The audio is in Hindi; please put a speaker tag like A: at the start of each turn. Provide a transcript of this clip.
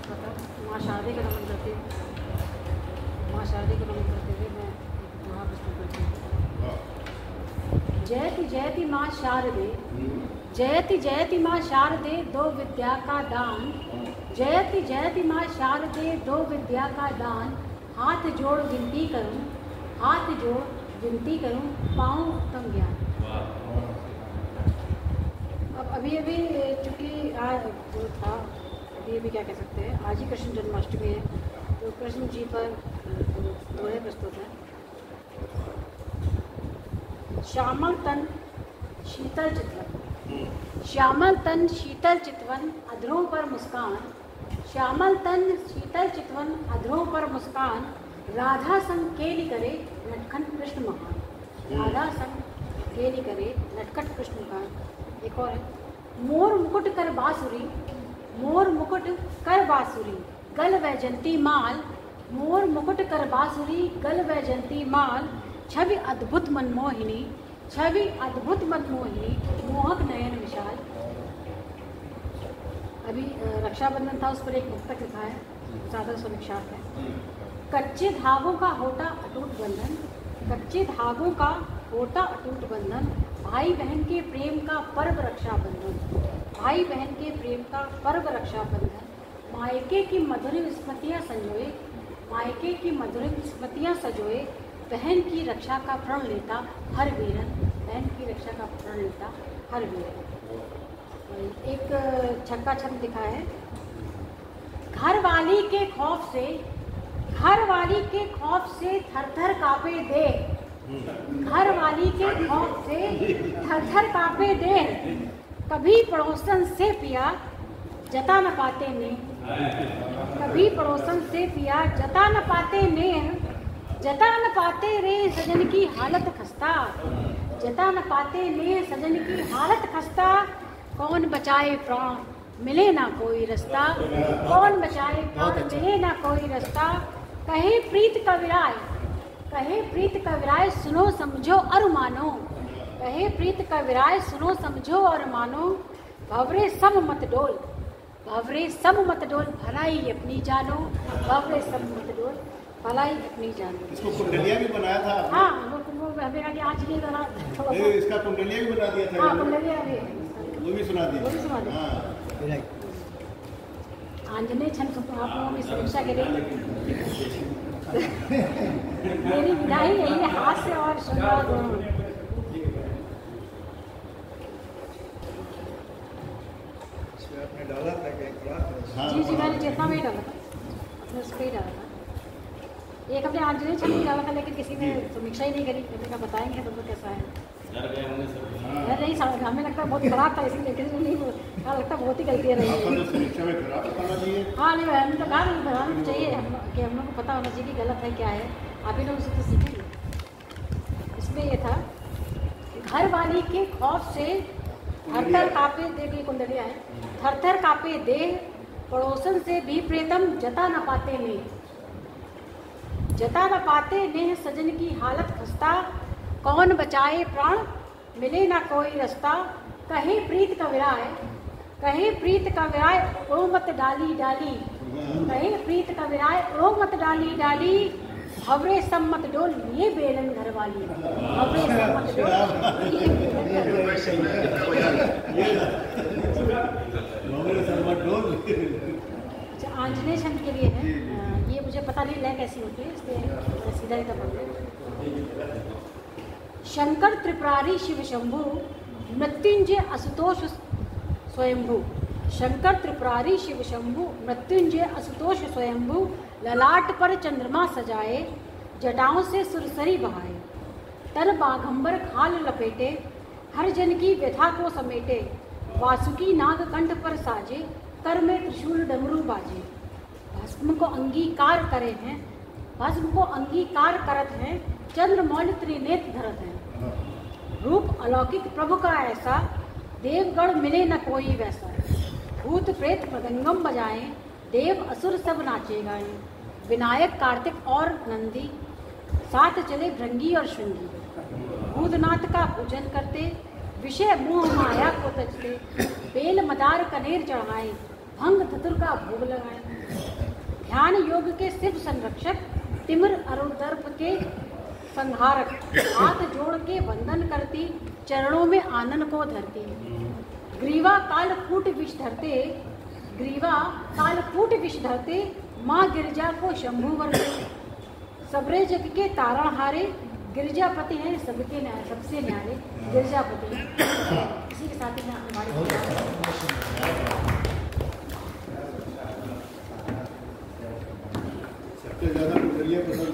A: माँ शारदे का नमन करते माँ शारदे का नमन करते हुए मैं महाप्रश्न करती हूँ। जयति जयति माँ शारदे, जयति जयति माँ शारदे, दो विद्या का दान। जयति जयति माँ शारदे, दो विद्या का दान। हाथ जोड़ विनती करूँ, हाथ जोड़ विनती करूँ, पाऊँ उत्तम ज्ञान। अब अभी चूँकि आज जो था अभी क्या कह सकते हैं, आज ही कृष्ण जन्माष्टमी है, तो कृष्ण जी पर दोहे प्रस्तुत है। श्यामल तन शीतल चितवन, श्यामल तन शीतल चितवन, अधरों पर मुस्कान। श्यामल तन शीतल चितवन, अधरों पर मुस्कान। राधा संग केली करे नटखट कृष्ण महान। राधा संग केली करे नटखट कृष्ण महान। एक और है, मोर मुकुट कर बांसुरी, मोर मुकुट कर बांसुरी, गल वैजंती माल। मोर मुकुट कर बांसुरी, गल वैजंती माल। छवि अद्भुत मनमोहिनी, छवि अद्भुत मनमोहिनी, मोहक नयन विशाल। अभी रक्षाबंधन था, उस पर एक मुक्तक लिखा है, ज़्यादा समीक्षार्थ है। कच्चे धागों का होता अटूट बंधन, कच्चे धागों का होता अटूट बंधन। भाई बहन के प्रेम का पर्व रक्षाबंधन, भाई बहन के प्रेम का पर्व रक्षाबंधन। मायके की मधुर स्मृतियाँ संजोए, मायके की मधुर स्मृतियाँ सजोए। बहन की रक्षा का प्रण लेता हर वीरन, बहन की रक्षा का प्रण लेता हर वीरन। एक छक्का छंद लिखा है। घर वाली के खौफ से, घर वाली के खौफ से थर थर कांपे देह। घर वाली के खौफ से थर थर कांपे देह। कभी पड़ोसन से पिया जता न पाते ने, कभी पड़ोसन से पिया जता न पाते ने। जता न पाते रे सजन की हालत खस्ता, जता न पाते ने सजन की हालत खस्ता। कौन बचाए प्राण मिले ना कोई रास्ता, कौन बचाए प्राण मिले ना कोई रास्ता। कहे प्रीत का विराय, कहे प्रीत का विराय, सुनो समझो और मानो। कहे प्रीत का विराय, सुनो समझो और मानो। भवरे सब मत डोल, भवरे सब मत डोल, भलाई अपनी जानो। भवरे सब मत डोल, भलाई अपनी जानो।
B: इसको कुंडलिया भी बनाया था।
A: हाँ, वो मेरा कि आज नहीं बना थोड़ा सा।
B: इसका कुंडलिया भी बना दिया था।
A: हाँ, कुंडलिया भी,
B: वो भी सुना दी,
A: वो भी सुना दी। आंजनेय छंद आप लोगों की समीक्षा करें। मेरी विदाई यही है, हास्य और श्रृंगार दोनों।
B: आपने डाला था क्या?
A: जी जी, मैंने चेतना में ही डाला था, अपने उस पर ही डाला था। एक अपने आंजनेय छंद में डाला था, लेकिन किसी ने समीक्षा ही नहीं करी। मैंने कहा बताएंगे तो कैसा है। नहीं, हमें लगता है बहुत खराब था, इसीलिए किसी नहीं लगता बहुत ही गलतियाँ रही है। हाँ नहीं, हमने तो कहा नहीं बताना चाहिए कि हम लोग को पता होना चाहिए कि गलत है क्या है। आप ही लोग उससे तो सीखेंगे। इसमें ये था, घर वाली के खौफ से थर थर कांपे देह, की कुंडलियाँ है। थर थर कांपे देह, पड़ोसन से भी प्रीतम जता न पाते ने। जता न पाते नेह सजन की हालत खस्ता। कौन बचाए प्राण मिले ना कोई रास्ता। कहे प्रीत का विराय, कहे प्रीत का विराय, ओ मत डाली डाली। कहे प्रीत का विराय, ओ मत डाली डाली। भवरे सब मत डोल, ये बेलन घर वाली। भवरे सब मत डोल, ये अच्छा, आंजनेय छंद के लिए है। ये मुझे पता नहीं लय कैसी होती है, इसलिए सीधा ही पढ़ते हैं। शंकर त्रिपुरारी शिव शंभु, मृत्युंजय असुतोष स्वयंभु। शंकर त्रिपुरारी शिव शंभु, मृत्युंजय असुतोष स्वयंभु। ललाट पर चंद्रमा सजाए, जटाओं से सुरसरी बहाए। तन बाघंबर खाल लपेटे, हर जन की व्यथा को समेटे। वासुकी नाग कंठ पर साजे, कर में त्रिशूल डमरू बाजे। भस्म को अंगीकार करे हैं, भस्म को अंगीकार करत हैं। चंद्रमौल त्रिनेत्र धरत हैं। रूप अलौकिक प्रभु का ऐसा, देवगण मिले न कोई वैसा। भूत प्रेत मृदंगम बजाएं, देव असुर सब नाचे गाएं। विनायक कार्तिक और नंदी, साथ चले भृंगी और शृंगी। भूतनाथ का पूजन करते, विषय मोह माया को तजते। बेल मदार कनेर चढ़ाएं, भंग धतुर का भोग लगाया। ध्यान योग के शिव संरक्षक, तिमिर अरुदर्प के संहारक, हाथ जोड़ के वंदन करती, चरणों में आनंद को धरती। ग्रीवा कालकूट विष धरते, माँ गिरजा को शंभु वरते। सबरे जग के तारणहारे, गिरजापति हैं सबके सबसे न्यारे, गिरजापति। इसी के साथ ही मैं हमारी
B: सबसे ज्यादा गुजरिया पसंद